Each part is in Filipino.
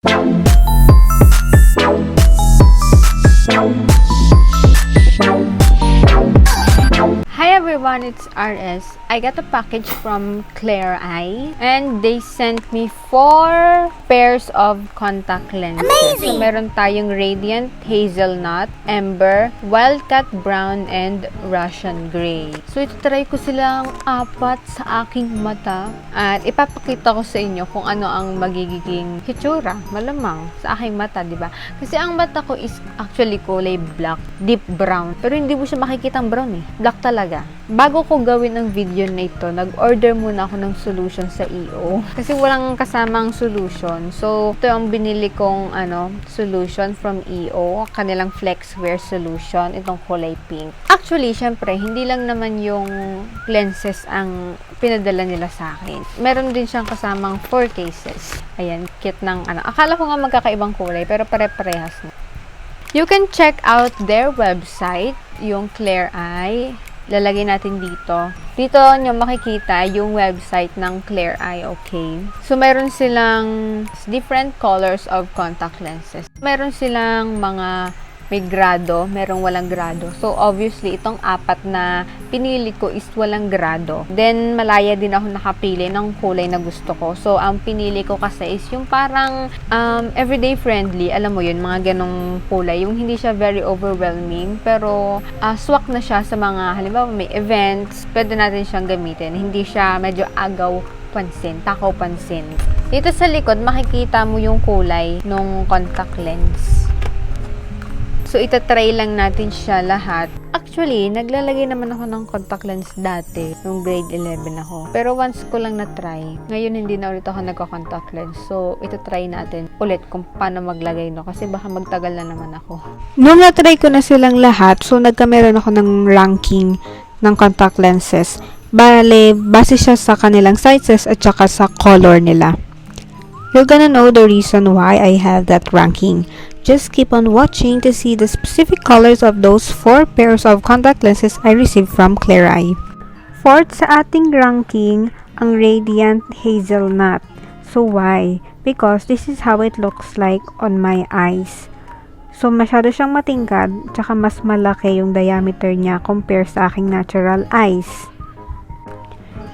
Hi everyone, it's RS. I got a package from Claireye and they sent me 4 pairs of contact lenses. Amazing! So meron tayong Radiant Hazelnut, Amber, Wildcat Brown, and Russian Gray. So itutry ko silang 4 sa aking mata at ipapakita ko sa inyo kung ano ang magiging hitsura, malamang sa aking mata, di ba? Kasi ang mata ko is actually kulay black, deep brown. Pero hindi mo siya makikitang brown eh. Black talaga. Bago ko gawin ang video na ito, nag-order muna ako ng solution sa EO. Kasi walang kasamang solution. So, ito ang binili kong solution from EO. Kanilang Flexwear solution. Itong kulay pink. Actually, syempre, hindi lang naman yung lenses ang pinadala nila sa akin. Meron din siyang kasamang 4 cases. Ayan, cute ng Akala ko nga magkakaibang kulay, pero pare-parehas na. You can check out their website, yung Claireye. Lalagay natin dito. Dito nyo makikita yung website ng Claireye, okay? So, meron silang different colors of contact lenses. Meron silang mga may grado, merong walang grado. So, obviously, itong 4 na pinili ko is walang grado. Then, malaya din ako nakapili ng kulay na gusto ko. So, ang pinili ko kasi is yung parang everyday friendly. Alam mo yun, mga ganong kulay. Yung hindi siya very overwhelming, pero swak na siya sa mga, halimbawa, may events. Pwede natin siyang gamitin. Hindi siya medyo agaw pansin, takaw pansin. Dito sa likod, makikita mo yung kulay ng contact lens. So, itatry lang natin siya lahat. Actually, naglalagay naman ako ng contact lens dati, nung grade 11 ako. Pero once ko lang na-try. Ngayon, hindi na ulit ako nagka-contact lens. So, itatry natin ulit kung paano maglagay, no? Kasi baka magtagal na naman ako. Nung na-try ko na silang lahat, so nagkameron ako ng ranking ng contact lenses. Bale, base siya sa kanilang sizes at saka sa color nila. You're gonna know the reason why I have that ranking. Just keep on watching to see the specific colors of those 4 pairs of contact lenses I received from Claireye. Fourth sa ating ranking, ang Radiant Hazelnut. So why? Because this is how it looks like on my eyes. So masyado siyang matingkad, tsaka mas malaki yung diameter niya compare sa aking natural eyes.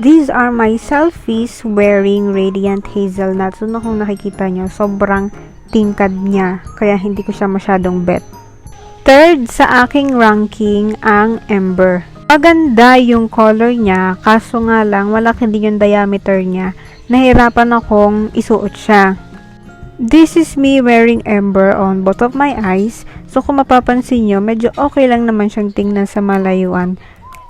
These are my selfies wearing Radiant Hazelnut. So kung nakikita nyo, sobrang tingkad niya, kaya hindi ko siya masyadong bet. Third sa aking ranking, ang Amber. Maganda yung color niya, kaso nga lang, malaki din yung diameter niya. Nahirapan akong isuot siya. This is me wearing Amber on both of my eyes. So kung mapapansin nyo, medyo okay lang naman siyang tingnan sa malayuan.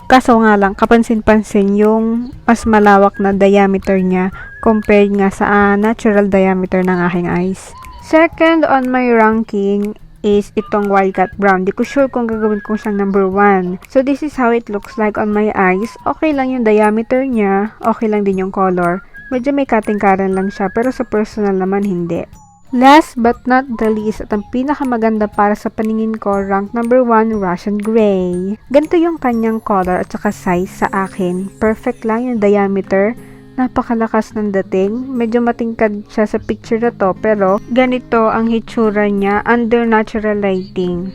Kaso nga lang, kapansin-pansin yung mas malawak na diameter niya compared nga sa natural diameter ng aking eyes. Second on my ranking is itong Wildcat Brown. Di ko sure kung gagawin ko siyang number 1. So, this is how it looks like on my eyes. Okay lang yung diameter niya. Okay lang din yung color. Medyo may katingkaran lang siya, pero sa personal naman hindi. Last but not the least, at ang pinakamaganda para sa paningin ko, rank number 1, Russian Gray. Ganito yung kanyang color at saka size sa akin. Perfect lang yung diameter. Napakalakas ng dating. Medyo matingkad siya sa picture na to, pero ganito ang hitsura niya under natural lighting.